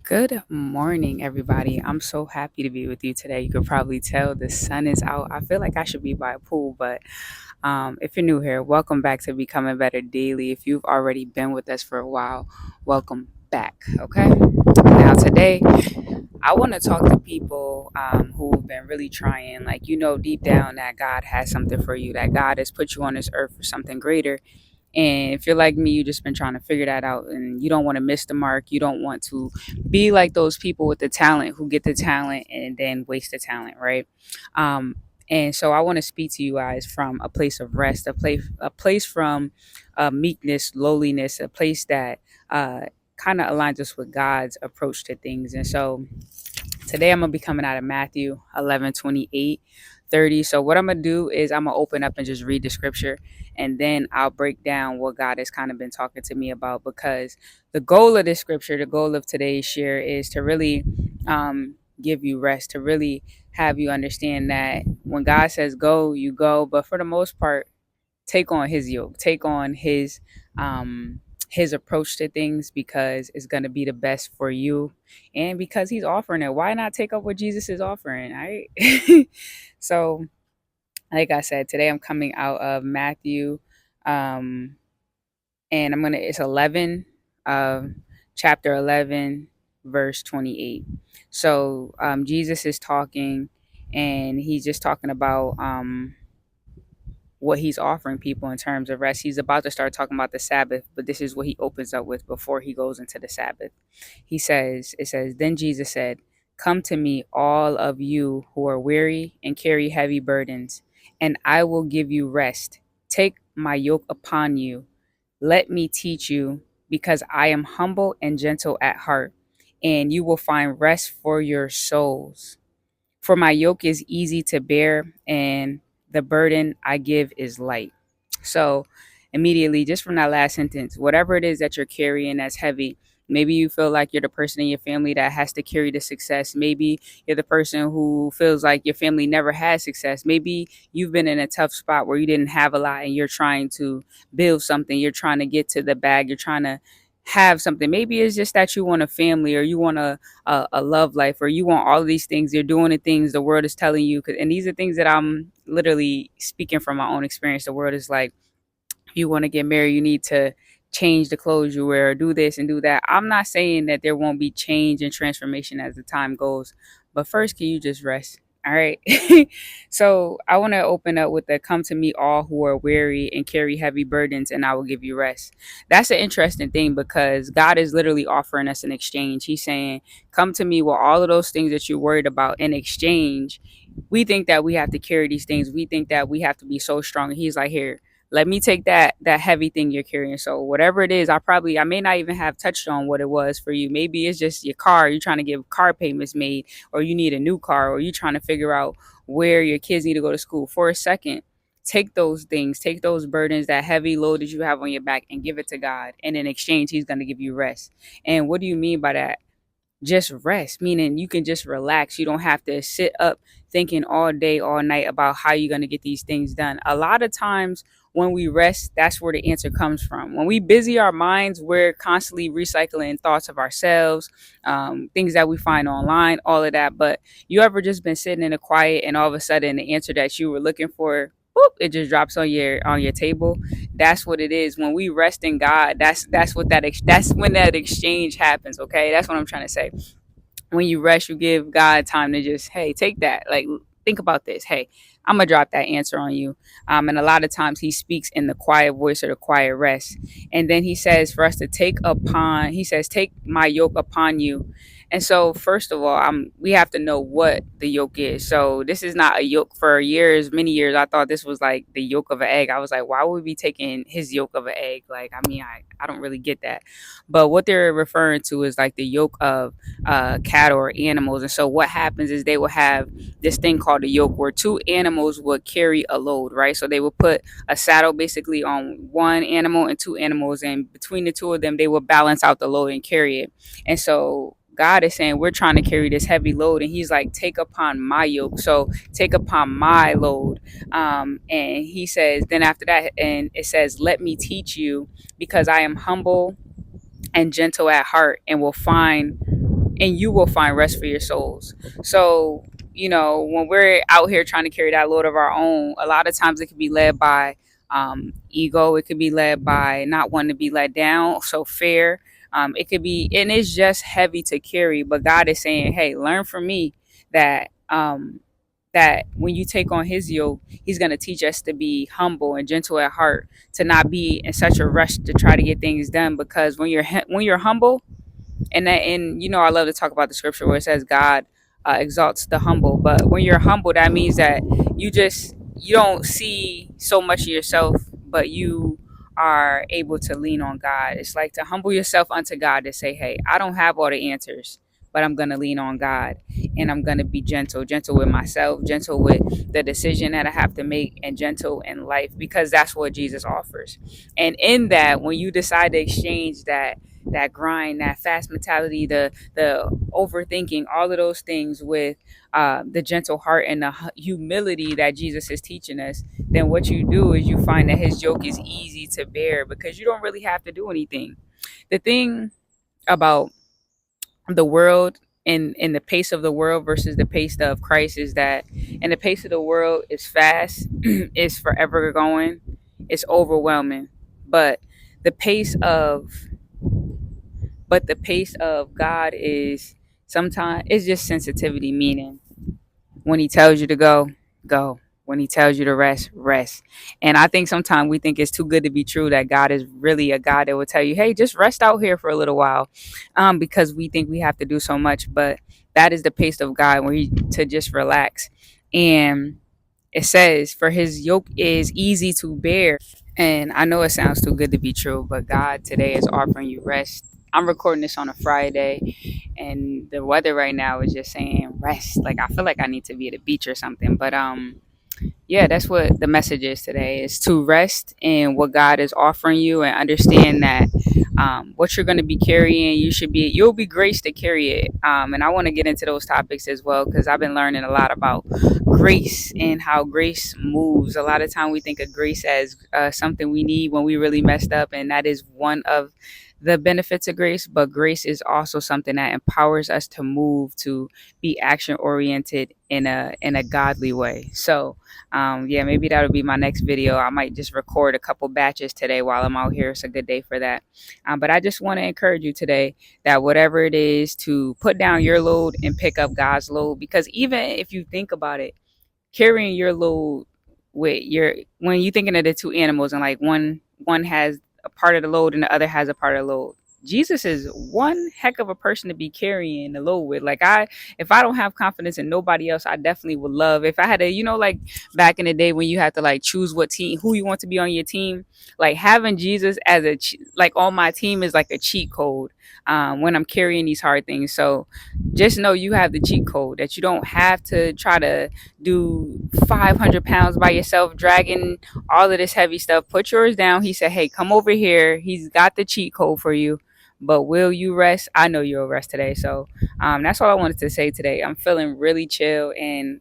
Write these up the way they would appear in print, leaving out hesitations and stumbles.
Good morning, everybody. I'm so happy to be with you today. You could probably tell the sun is out. I feel like I should be by a pool, but if you're new here, welcome back to Becoming Better Daily. If you've already been with us for a while, welcome back. Okay. Now, today, I want to talk to people who've been really trying, like, deep down that God has something for you, that God has put you on this earth for something greater. And if you're like me, you just been trying to figure that out and you don't want to miss the mark. You don't want to be like those people with the talent who get the talent and then waste the talent, right? Um, and so I want to speak to you guys from a place of rest, a place from meekness, lowliness, a place that kind of aligns us with God's approach to things. And so today I'm gonna be coming out of Matthew 11:28-30. So what I'm gonna do is I'm gonna open up and just read the scripture, and then I'll break down what God has kind of been talking to me about. Because the goal of this scripture, the goal of today's share, is to really give you rest, to really have you understand that when God says go, you go. But for the most part, take on His yoke, take on his approach to things, because it's going to be the best for you, and because He's offering it. Why not take up what Jesus is offering? All right. So like I said, today I'm coming out of Matthew, um and I'm gonna it's 11, chapter 11, verse 28. So Jesus is talking, and he's just talking about what he's offering people in terms of rest. He's about to start talking about the Sabbath, but this is what he opens up with before he goes into the Sabbath. It says, then Jesus said, come to me, all of you who are weary and carry heavy burdens, and I will give you rest. Take my yoke upon you. Let me teach you, because I am humble and gentle at heart, and you will find rest for your souls. For my yoke is easy to bear, and the burden I give is light. So, immediately, just from that last sentence, whatever it is that you're carrying that's heavy, maybe you feel like you're the person in your family that has to carry the success. Maybe you're the person who feels like your family never had success. Maybe you've been in a tough spot where you didn't have a lot and you're trying to build something. You're trying to get to the bag. You're trying to have something. Maybe it's just that you want a family, or you want a love life, or you want all of these things. You're doing the things the world is telling you, and these are things that I'm literally speaking from my own experience. The world is like, if you want to get married, you need to change the clothes you wear, do this and do that. I'm not saying that there won't be change and transformation as the time goes, but first, can you just rest? All right. So I want to open up with the come to me, all who are weary and carry heavy burdens, and I will give you rest. That's an interesting thing, because God is literally offering us an exchange. He's saying, come to me with all of those things that you're worried about. In exchange, we think that we have to carry these things. We think that we have to be so strong. He's like, here, let me take that heavy thing you're carrying. So whatever it is, I may not even have touched on what it was for you. Maybe it's just your car. You're trying to get car payments made, or you need a new car, or you're trying to figure out where your kids need to go to school. For a second, take those things, take those burdens, that heavy load that you have on your back, and give it to God. And in exchange, He's going to give you rest. And what do you mean by that? Just rest, meaning you can just relax. You don't have to sit up thinking all day, all night about how you're going to get these things done. A lot of times when we rest, that's where the answer comes from. When we busy our minds, we're constantly recycling thoughts of ourselves, things that we find online, all of that. But you ever just been sitting in the quiet, and all of a sudden the answer that you were looking for, boop, it just drops on your table? That's what it is. When we rest in God, that's when that exchange happens. Okay, that's what I'm trying to say. When you rest, you give God time to just, hey, take that. Like, think about this. Hey, I'm gonna drop that answer on you. And a lot of times He speaks in the quiet voice, or the quiet rest. And then He says for us to He says, take my yoke upon you. And so, first of all, we have to know what the yoke is. So this is not a yoke. For years, many years, I thought this was like the yolk of an egg. I was like, why would we be taking His yolk of an egg? Like, I mean, I don't really get that. But what they're referring to is like the yoke of cattle or animals. And so what happens is they will have this thing called a yoke, where two animals would carry a load, right? So they would put a saddle basically on one animal and two animals, and between the two of them, they will balance out the load and carry it. And so God is saying, we're trying to carry this heavy load, and He's like, take upon my yoke. So take upon my load. And He says, then after that, and it says, let me teach you, because I am humble and gentle at heart, and will find and you will find rest for your souls. So, when we're out here trying to carry that load of our own, a lot of times it can be led by ego. It could be led by not wanting to be let down. So fear. It could be, and it's just heavy to carry. But God is saying, "Hey, learn from me that that when you take on His yoke, He's going to teach us to be humble and gentle at heart, to not be in such a rush to try to get things done. Because when you're humble, and I love to talk about the scripture where it says God exalts the humble. But when you're humble, that means that you don't see so much of yourself, but you are able to lean on God. It's like to humble yourself unto God, to say, hey, I don't have all the answers, but I'm going to lean on God, and I'm going to be gentle with myself, gentle with the decision that I have to make, and gentle in life, because that's what Jesus offers. And in that, when you decide to exchange that grind, that fast mentality, the overthinking, all of those things with the gentle heart and the humility that Jesus is teaching us, then what you do is you find that His yoke is easy to bear, because you don't really have to do anything. The thing about the world and the pace of the world versus the pace of Christ is that, and the pace of the world is fast, it's forever going, it's overwhelming, but the pace of the pace of God is sometimes it's just sensitivity, meaning when He tells you to go, go. When He tells you to rest, rest. And I think sometimes we think it's too good to be true, that God is really a God that will tell you, hey, just rest out here for a little while, because we think we have to do so much. But that is the pace of God, where He to just relax. And it says, for His yoke is easy to bear. And I know it sounds too good to be true, but God today is offering you rest. I'm recording this on a Friday, and the weather right now is just saying rest. Like, I feel like I need to be at a beach or something. But yeah, that's what the message is today, is to rest in what God is offering you, and understand that what you're going to be carrying, you'll be graced to carry it. And I want to get into those topics as well, because I've been learning a lot about grace and how grace moves. A lot of time we think of grace as something we need when we really messed up, and that is one of the benefits of grace. But grace is also something that empowers us to move, to be action oriented in a godly way. So yeah, maybe that'll be my next video. I might just record a couple batches today while I'm out here. It's a good day for that. But I just want to encourage you today that whatever it is, to put down your load and pick up God's load. Because even if you think about it, carrying your load with when you're thinking of the two animals, and like one has a part of the load and the other has a part of the load, Jesus is one heck of a person to be carrying the load with. Like, if I don't have confidence in nobody else, I definitely would love if I had to, like back in the day when you had to like choose what team, who you want to be on your team. Like, having Jesus as like on my team is like a cheat code when I'm carrying these hard things. So just know you have the cheat code, that you don't have to try to do 500 pounds by yourself, dragging all of this heavy stuff. Put yours down. He said, hey, come over here. He's got the cheat code for you. But will you rest? I know you'll rest today. So that's all I wanted to say today. I'm feeling really chill. And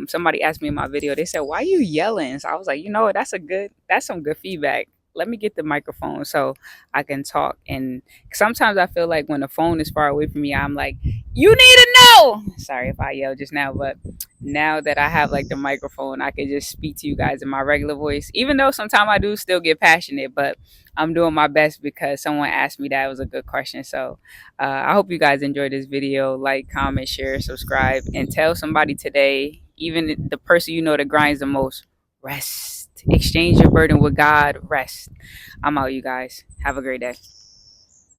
somebody asked me in my video, they said, why are you yelling? So I was like, that's some good feedback. Let me get the microphone so I can talk. And sometimes I feel like when the phone is far away from me, I'm like, you need to know. Sorry if I yelled just now, but now that I have like the microphone, I can just speak to you guys in my regular voice. Even though sometimes I do still get passionate, but I'm doing my best because someone asked me that. It was a good question. So I hope you guys enjoyed this video. Like, comment, share, subscribe, and tell somebody today, even the person you know that grinds the most, rest. Exchange your burden with God. Rest. I'm out, you guys. Have a great day.